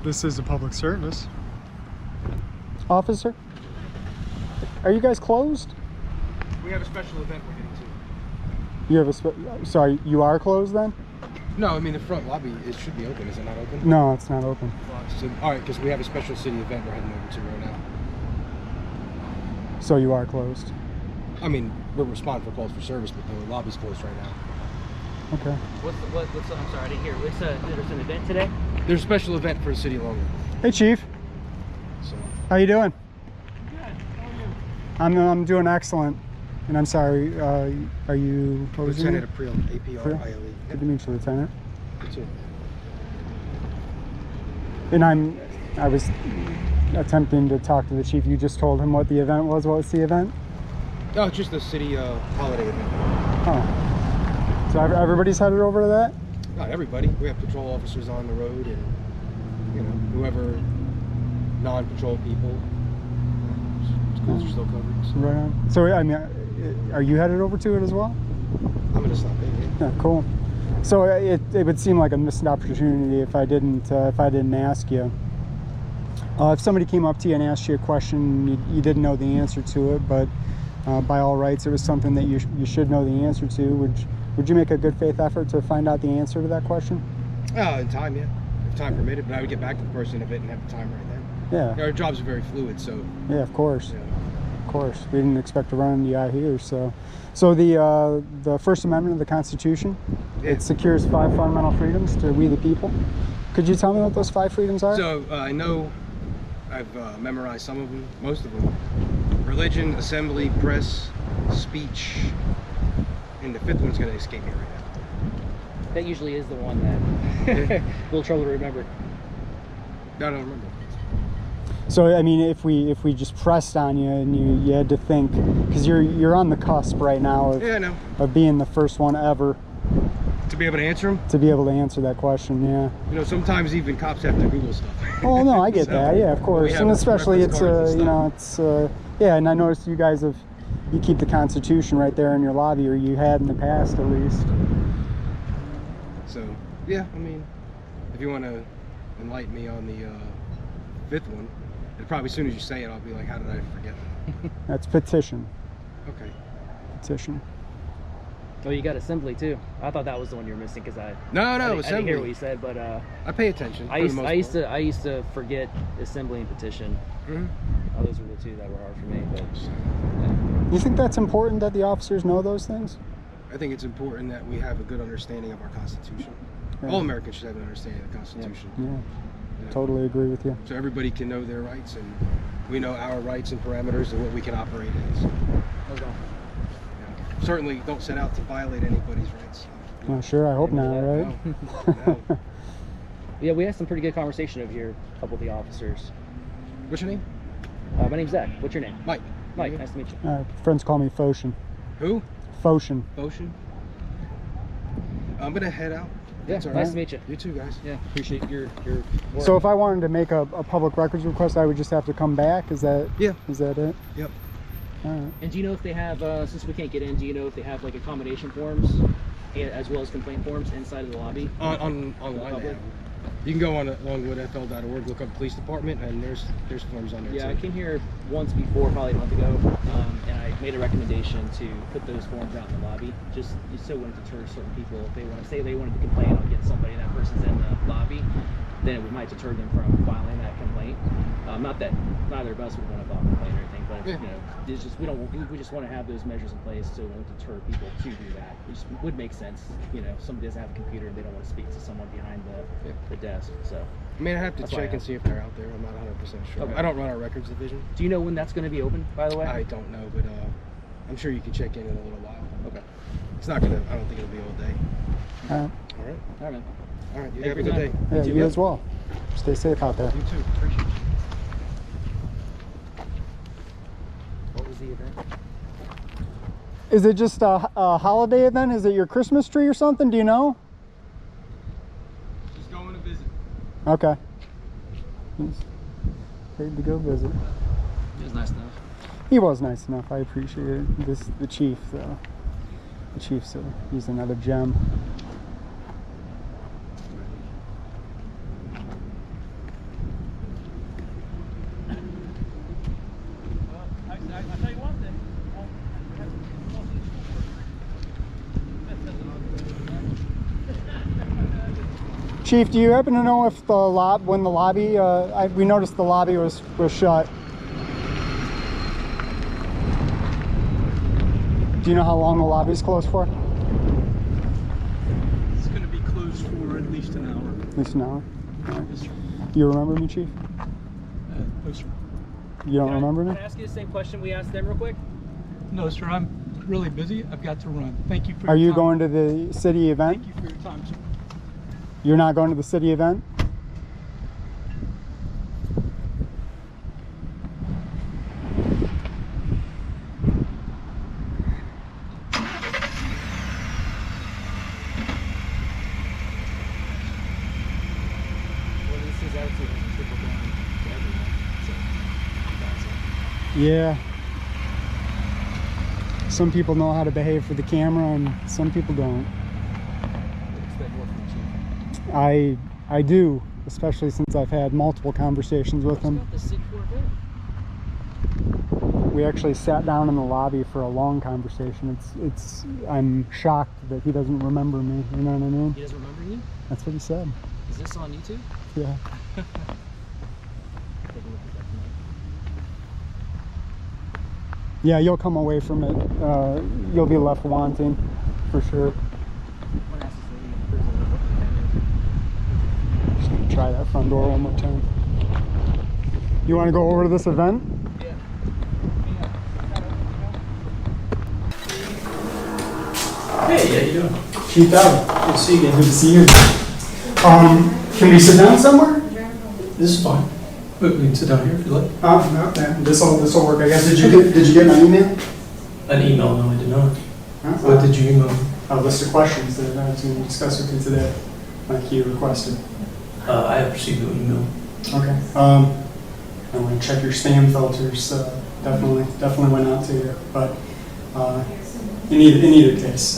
This is a public service. Officer, are you guys closed? We have a special event we're getting to. You have sorry, you are closed then? No, I mean the front lobby, it should be open. Is it not open? No, it's not open. So, all right, because we have a special city event we're heading over to right now. So you are closed? I mean, we're responding for calls for service, but the lobby's closed right now. Okay. What's I'm sorry, I didn't hear. There's an event today? There's a special event for the city of Longwood. Hey, Chief. So. How you doing? Good. How are you? I'm doing excellent. And I'm sorry, are you... Lieutenant Aprile, A-P-R-I-L-E. Good to meet you, Lieutenant. You too. And I was attempting to talk to the chief. You just told him what the event was. What was the event? Oh, it's just the city holiday event. Oh. So everybody's headed over to that? Not everybody. We have patrol officers on the road and, you know, whoever non-patrol people. Schools are still covered. So. Right on. So, I mean, are you headed over to it as well? I'm going to stop in. Yeah, cool. So it would seem like a missed opportunity if I didn't ask you. If somebody came up to you and asked you a question, you didn't know the answer to it, but by all rights, it was something that you should know the answer to. Would you make a good faith effort to find out the answer to that question? In time, yeah. If time permitted, but I would get back to the person if it didn't have the time right then. Yeah. Our jobs are very fluid, so. Yeah, of course. Yeah. Of course. We didn't expect to run into you out here, so. So the First Amendment of the Constitution, Yeah. it secures 5 fundamental freedoms to we the people. Could you tell me what those 5 freedoms are? So I know I've memorized some of them, most of them. Religion, assembly, press, speech, and the 5th one's going to escape me right now. That usually is the one that a little trouble to remember. I don't remember. So I mean, if we just pressed on you and you had to think, because you're on the cusp right now of, Yeah, I know. of being the first one ever To be able to answer them? to be able to answer that question. Yeah. You know, sometimes even cops have to Google stuff. Oh no, I get So, that. Yeah, of course. we have And especially reference it's cards and you know stuff. it's yeah. And I noticed you guys you keep the Constitution right there in your lobby, or you had in the past at least. So, yeah, I mean, if you want to enlighten me on the 5th one, and probably as soon as you say it, I'll be like, how did I forget that? That's petition. Okay. Petition. Oh, you got assembly too. I thought that was the one you were missing because I didn't assembly. hear what you said, but I pay attention. I used to forget assembly and petition. Mm-hmm. Oh, those were the 2 that were hard for me. But You think that's important that the officers know those things? I think it's important that we have a good understanding of our Constitution. Yeah. All Americans should have an understanding of the Constitution. Yeah. Yeah. Totally agree with you. So everybody can know their rights, and we know our rights and parameters and what we can operate as. Certainly don't set out to violate anybody's rights. Well, sure, I hope not, right? No. yeah, we had some pretty good conversation over here. A couple of the officers. What's your name? My name's Zach. What's your name? Mike. Mike. Nice to meet you. Friends call me Foshin. Who? Foshin. Ocean. I'm gonna head out. Yeah, That's all nice right. to meet you. You too, guys. Yeah, appreciate your work. So if I wanted to make a public records request, I would just have to come back? Is that Yeah. Is that it? Yep. All right. And do you know if they have, since we can't get in, do you know if they have like accommodation forms as well as complaint forms inside of the lobby? Online. Public? You can go on longwoodfl.org, look up police department, and there's forms on there. Yeah, too. I came here once before, probably a month ago, and I made a recommendation to put those forms out in the lobby, just so it wouldn't deter certain people. If they want to say they wanted to complain on getting somebody and that person's in the lobby, then it might deter them from filing that complaint. Not that neither of us would want to file a complaint or anything, but Yeah. you know, it's just we just want to have those measures in place so it won't deter people to do that. It just would make sense. You know, if somebody doesn't have a computer and they don't want to speak to someone behind the desk. So. I mean, I have to That's why I check and asked. see if they're out there. I'm not 100% sure. Okay. I don't run our records division. Do you know when that's going to be open, by the way? I don't know, but I'm sure you can check in a little while. Okay. It's not gonna. I don't think it'll be all day. All right. All right. All right, man. All right. You Thank have a you good for day. your time. Yeah, too. you as well. Stay safe out there. You too. Appreciate you. What was the event? Is it just a holiday event? Is it your Christmas tree or something? Do you know? Just going to visit. Okay. He's paid to go visit. It was nice enough. He was nice enough. I appreciate it. The chief, though. The chief's he's another gem. Chief, do you happen to know if when the lobby, we noticed the lobby was shut. Do you know how long the lobby's closed for? It's going to be closed for at least an hour. At least an hour? All right. Yes, sir. You remember me, Chief? No, sir. You don't remember me? Can I ask you the same question we asked them real quick? No, sir. I'm really busy. I've got to run. Thank you for your Are you time. going to the city event? Thank you for your time, sir. You're not going to the city event? Well, this is actually trickle down to everyone. So that's it. Yeah. Some people know how to behave for the camera and some people don't. I expect more from the chief. I do, especially since I've had multiple conversations with him. About the sick for event. We actually sat down in the lobby for a long conversation. I'm shocked that he doesn't remember me, you know what I mean? He doesn't remember you? That's what he said. Is this on YouTube? Yeah. Take a look at that tonight. Yeah, you'll come away from it. You'll be left wanting, for sure. I want to ask this lady in prison what the event is. Just gonna try that front door one more time. You want to go over to this event? Yeah. Hey, how you doing? Chief Deb. Good to see you again. Good to see you. Can we sit down somewhere? This is fine. We can sit down here if you like. No, this'll work. I guess. Did you get my email? An email? No, I did not. Huh? What did you email? A list of questions that I was going to discuss with you today, like you requested. I have received your email. Okay. I want to check your spam filters. Definitely went out to you. But in either case,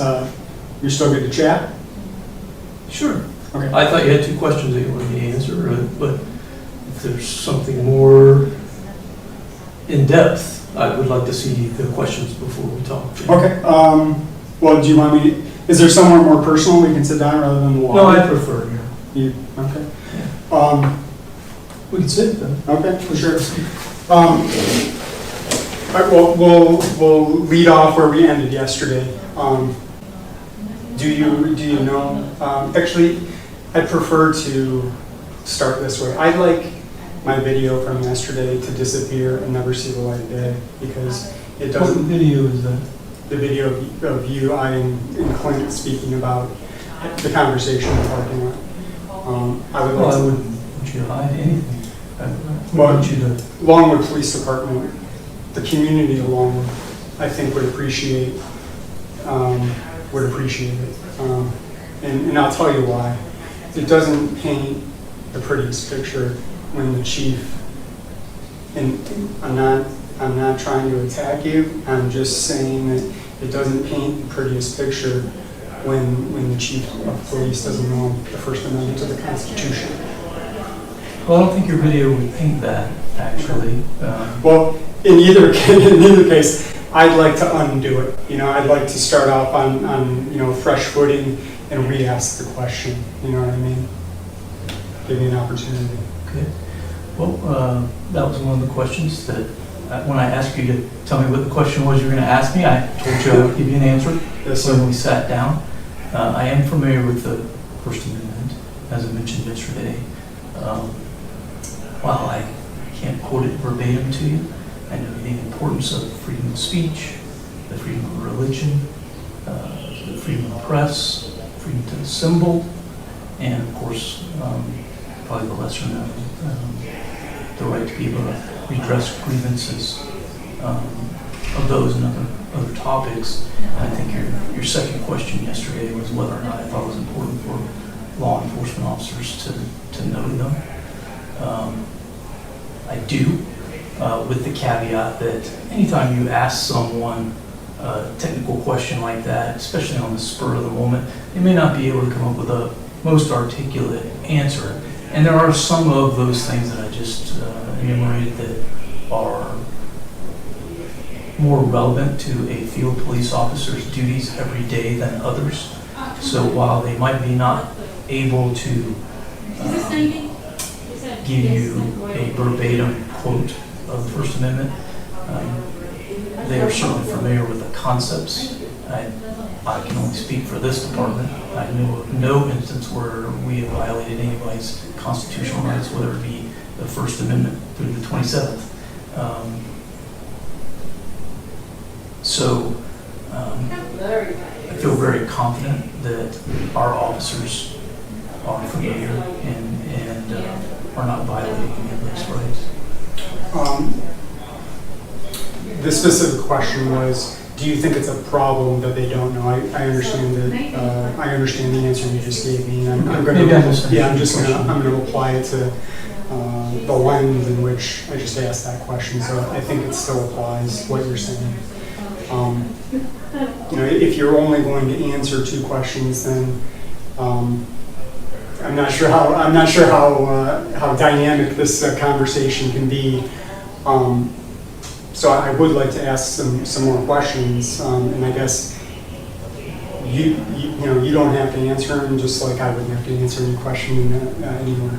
you're still good to chat. Sure. Okay. I thought you had two questions that you wanted me to answer, but if there's something more in depth, I would like to see the questions before we talk. Okay. Well, do you want me to? Is there somewhere more personal we can sit down rather than the wall? No, I prefer here. You okay? We can sit then. Okay, for sure. All right, well, we'll lead off where we ended yesterday. Do you know? Actually, I prefer to start this way. I'd like my video from yesterday to disappear and never see the light of day because it What doesn't. video is that? The video of you, I and Clint speaking about the conversation in the parking lot. I would Well, like I to. wouldn't want you to hide anything. I Well, want you to. Longwood Police Department, the community of Longwood, I think would appreciate it. And I'll tell you why. It doesn't paint the prettiest picture when the chief, and I'm not trying to attack you, I'm just saying that it doesn't paint the prettiest picture when the chief of police doesn't know the First Amendment to the Constitution. Well, I don't think your video would paint that, actually. Well, in either case, I'd like to undo it. I'd like to start off on fresh footing and re-ask the question. You know what I mean? Give me an opportunity. Okay. Well, that was one of the questions that when I asked you to tell me what the question was you were going to ask me, I told you I would give you an answer. Yes, So sir. when we sat down, I am familiar with the First Amendment, as I mentioned yesterday. While I can't quote it verbatim to you, I know the importance of freedom of speech, the freedom of religion, the freedom of press, freedom to assemble, and of course, probably the lesser known, the right to be able to redress grievances of those and other topics. And I think your second question yesterday was whether or not I thought it was important for law enforcement officers to know them. I do, with the caveat that anytime you ask someone a technical question like that, especially on the spur of the moment, they may not be able to come up with a most articulate answer. And there are some of those things that I just enumerated that are more relevant to a field police officer's duties every day than others. So while they might be not able to give you a verbatim quote of the First Amendment. They are certainly familiar with the concepts. I can only speak for this department. I know of no instance where we have violated anybody's constitutional rights, whether it be the First Amendment through the 27th. So I feel very confident that our officers are familiar and are not violating any of those rights. The specific question was, do you think it's a problem that they don't know? I understand that. I understand the answer you just gave me. And I'm going to apply it to the lens in which I just asked that question. So I think it still applies what you're saying. If you're only going to answer 2 questions, then I'm not sure how dynamic this conversation can be. So I would like to ask some more questions, and I guess you don't have to answer them, just like I wouldn't have to answer any question anymore.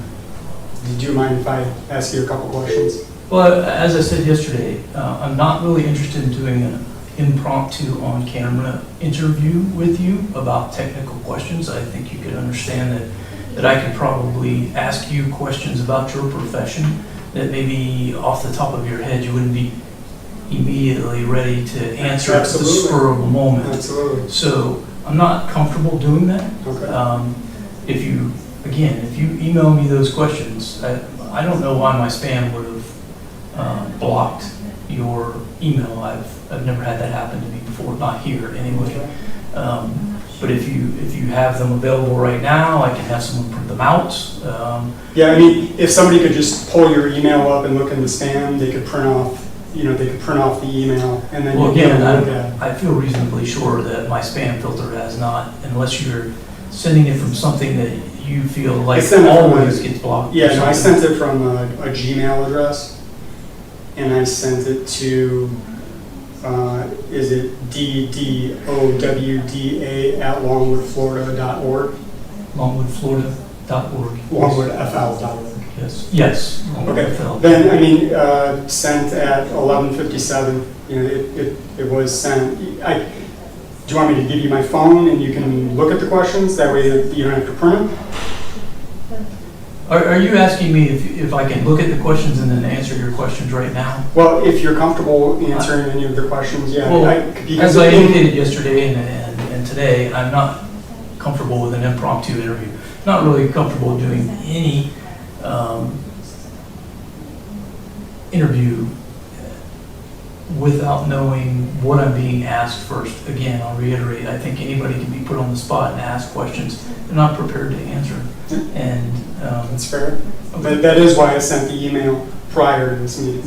Do you mind if I ask you a couple questions? Well, as I said yesterday, I'm not really interested in doing an impromptu on-camera interview with you about technical questions. I think you could understand that I could probably ask you questions about your profession that maybe off the top of your head you wouldn't be immediately ready to answer at the spur of a moment. Absolutely. So I'm not comfortable doing that. Okay. If you email me those questions, I don't know why my spam would have blocked your email. I've never had that happen to me before, not here anyway. But if you have them available right now, I can have someone print them out. Yeah, I mean, if somebody could just pull your email up and look in the spam, they could print off the email, and then well, again, I feel reasonably sure that my spam filter has not, unless you're sending it from something that you feel like always gets blocked. Yeah, no, I sent it from a Gmail address, and I sent it to, is it ddowda@longwoodflorida.org? Longwoodflorida.org. Longwoodfl.org. Yes. Okay. Then, I mean, sent at 11:57. It was sent. Do you want me to give you my phone and you can look at the questions? That way you don't have to print them? Are you asking me if I can look at the questions and then answer your questions right now? Well, if you're comfortable answering any of the questions, yeah. Well, as I indicated yesterday and today, I'm not comfortable with an impromptu interview. Not really comfortable doing any interview without knowing what I'm being asked first. Again, I'll reiterate, I think anybody can be put on the spot and ask questions they're not prepared to answer. And that's fair. Okay. That is why I sent the email prior to this meeting.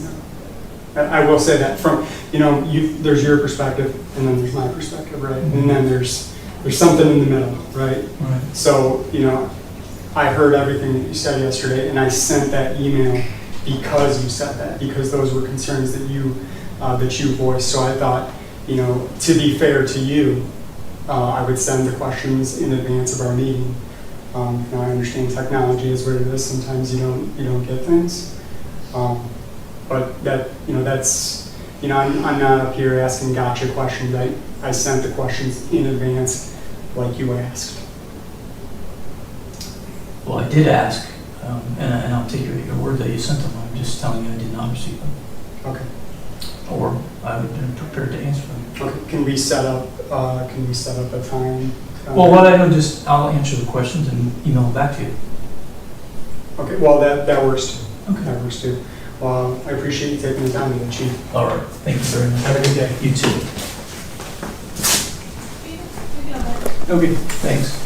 I will say that from, there's your perspective and then there's my perspective, right? Mm-hmm. And then there's something in the middle, right? Right. So, I heard everything that you said yesterday, and I sent that email because you said that, because those were concerns that you voiced. So I thought, to be fair to you, I would send the questions in advance of our meeting. I understand technology is what it is. Sometimes you don't get things, but that's I'm not up here asking gotcha questions. I sent the questions in advance, like you asked. Well, I did ask, and I'll take your word that you sent them. I'm just telling you I did not receive them. Okay. Or I would have been prepared to answer them. Okay. Can we set up a time? Well, what I know, I'll answer the questions and email them back to you. Okay. Well, that works too. Okay. That works too. Well, I appreciate you taking the time to Chief. All right. Thank you very much. Have a good day. You too. Okay. Thanks.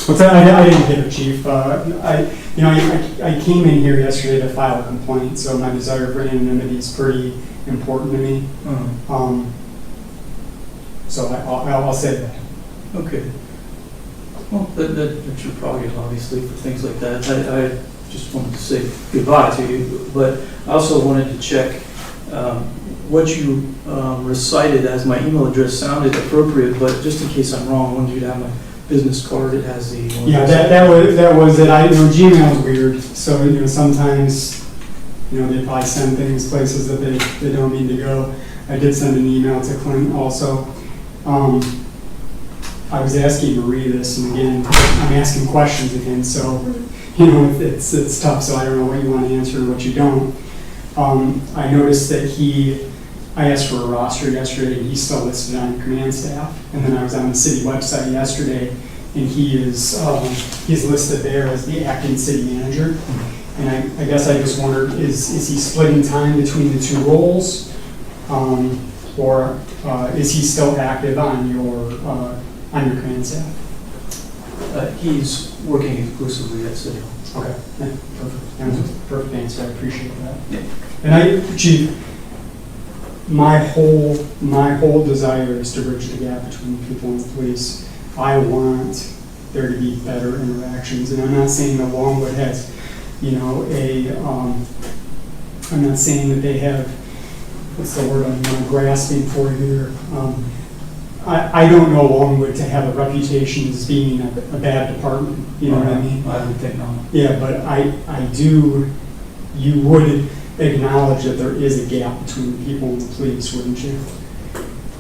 What's that? I didn't get it, Chief. I came in here yesterday to file a complaint, so my desire for anonymity is pretty important to me. Mm-hmm. So I'll say that. Okay. Well, that's your prerogative, obviously, for things like that. I just wanted to say goodbye to you, but I also wanted to check what you recited as my email address sounded appropriate, but just in case I'm wrong, I wanted you to have my business card. It has the... Yeah, that was it. Gmail's weird, so, sometimes, they probably send things places that they don't mean to go. I did send an email to Clint also. I was asking Marie this, and again, I'm asking questions again, so, it's tough, so I don't know what you want to answer and what you don't. I noticed that I asked for a roster yesterday, and he's still listed on command staff. And then I was on the city website yesterday, and he's listed there as the acting city manager. And I guess I just wondered, is he splitting time between the two roles, or is he still active on your command staff? He's working exclusively at City Hall. Okay, yeah, perfect. That was a perfect answer. I appreciate that. Yeah. And Chief, my whole desire is to bridge the gap between people and the police. I want there to be better interactions, and I'm not saying that Longwood has, I'm not saying that they have, what's the word I'm grasping for here? I don't know Longwood to have a reputation as being a bad department. You know what I mean? I would think not. Yeah, but I do. You would acknowledge that there is a gap between the people and the police, wouldn't you?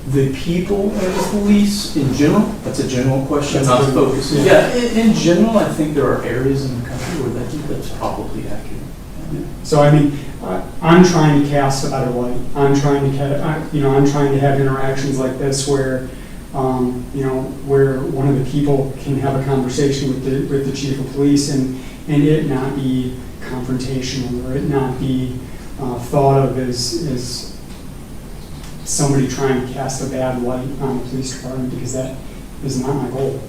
The people and the police in general? That's a general question, That's not a general, focus. yeah. Yeah, in general, I think there are areas in the country where that's probably accurate. Yeah. So I'm trying to cast a better light. I'm trying to I'm trying to have interactions like this where, where one of the people can have a conversation with the chief of police and it not be confrontational, or it not be thought of as somebody trying to cast a bad light on the police department, because that is not my goal.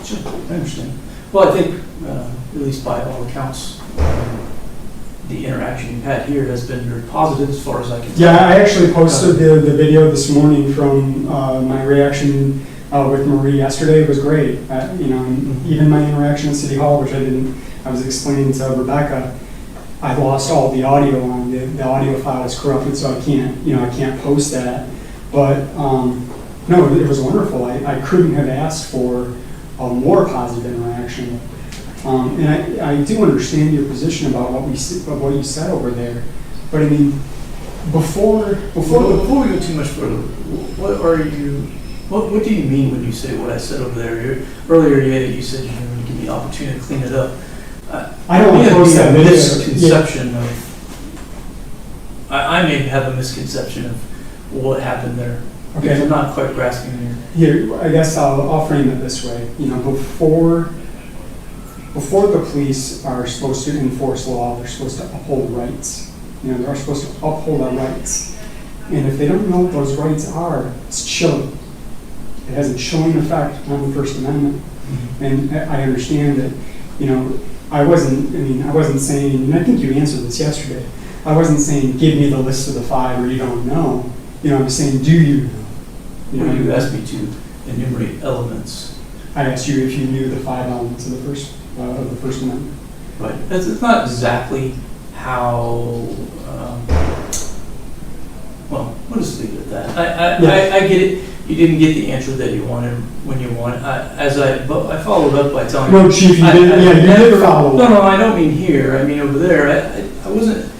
Sure, I understand. Well, I think, at least by all accounts, the interaction you've had here has been very positive as far as I can tell. Yeah, I actually posted the video this morning from my reaction with Marie yesterday. It was great. And even my interaction at City Hall, which I was explaining to Rebecca, I lost all the audio on the audio file is corrupted, so I can't post that. But no, it was wonderful. I couldn't have asked for a more positive interaction. And I do understand your position about what you said over there. But I mean, before we go too much further, what do you mean when you say what I said over there? Earlier you said you're going to give me the opportunity to clean it up. I don't want to post that video. Misconception of, I may have a misconception of what happened there. Okay. Because I'm not quite grasping here. Here, I guess I'll frame it this way. Before the police are supposed to enforce law, they're supposed to uphold rights. They're supposed to uphold our rights. And if they don't know what those rights are, it's chilling. It has a chilling effect on the First Amendment. Mm-hmm. And I understand that, I wasn't saying, and I think you answered this yesterday, I wasn't saying, give me the list of the 5 or you don't know. I'm saying, do you know? You asked me to enumerate elements. I asked you if you knew the 5 elements of the First Amendment. Right. It's not exactly how, well, we'll just leave it at that. I get it. You didn't get the answer that you wanted when you wanted. I followed up by telling you. No, Chief, you didn't. Yeah, you did follow up. No, I don't mean here. I mean over there. I wasn't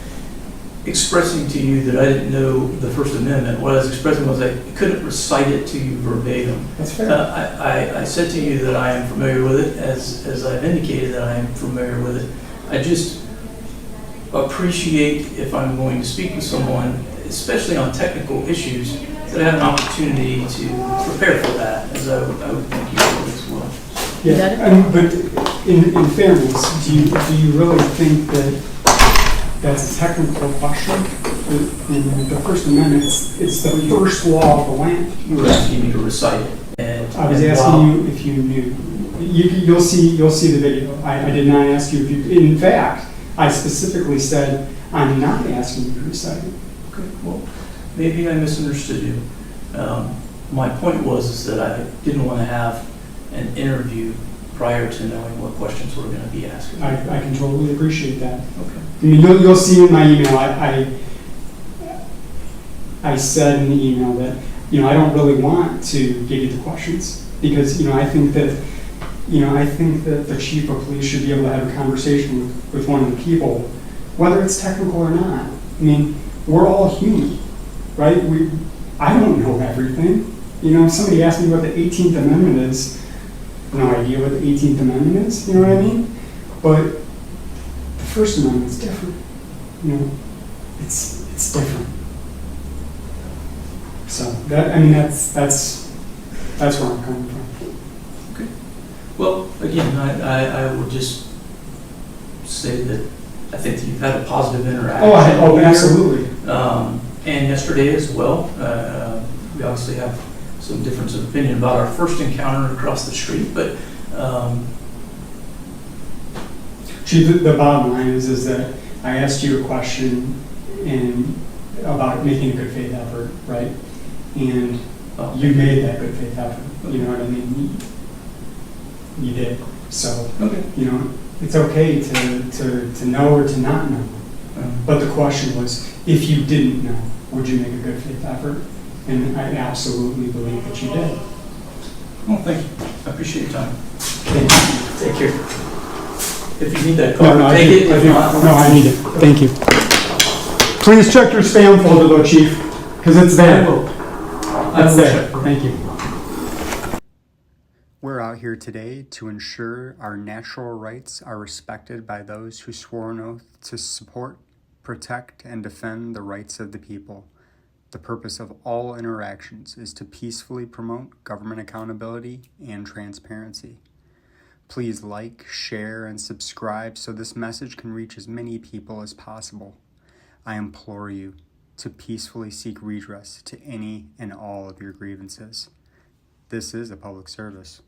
expressing to you that I didn't know the First Amendment. What I was expressing was I couldn't recite it to you verbatim. That's fair. I said to you that I am familiar with it, as I've indicated that I am familiar with it. I just appreciate if I'm going to speak with someone, especially on technical issues, that I have an opportunity to prepare for that, as I would think you would as well. Yeah, but in fairness, do you really think that that's a technical question? In the First Amendment, it's the first law of the land. You were asking me to recite it. And I was asking you if you knew. You'll see the video. I did not ask you if you. In fact, I specifically said I'm not asking you to recite it. Okay. Well, maybe I misunderstood you. My point was that I didn't want to have an interview prior to knowing what questions we're going to be asking. I can totally appreciate that. Okay. I mean, you'll see in my email, I said in the email that, I don't really want to give you the questions because, I think that the chief of police should be able to have a conversation with one of the people, whether it's technical or not. I mean, we're all human, right? I don't know everything. If somebody asked me what the 18th Amendment is, no idea what the 18th Amendment is, you know what I mean? But the First Amendment is different. It's different. So that's where I'm coming from. Okay. Well, again, I would just say that I think that you've had a positive interaction. Oh, absolutely. And yesterday as well. We obviously have some difference of opinion about our first encounter across the street, but Chief, the bottom line is that I asked you a question about making a good faith effort, right? And you made that good faith effort. You know what I mean? You did. So, okay. It's okay to know or to not know. But the question was, if you didn't know, would you make a good faith effort? And I absolutely believe that you did. Well, thank you. I appreciate your time. Thank you. Take care. If you need that card, take it. I do. No, I need it. Thank you. Please check your spam folder though, Chief, because it's there. I will. It's there. Thank you. We're out here today to ensure our natural rights are respected by those who swore an oath to support, protect, and defend the rights of the people. The purpose of all interactions is to peacefully promote government accountability and transparency. Please like, share, and subscribe so this message can reach as many people as possible. I implore you to peacefully seek redress to any and all of your grievances. This is a public service.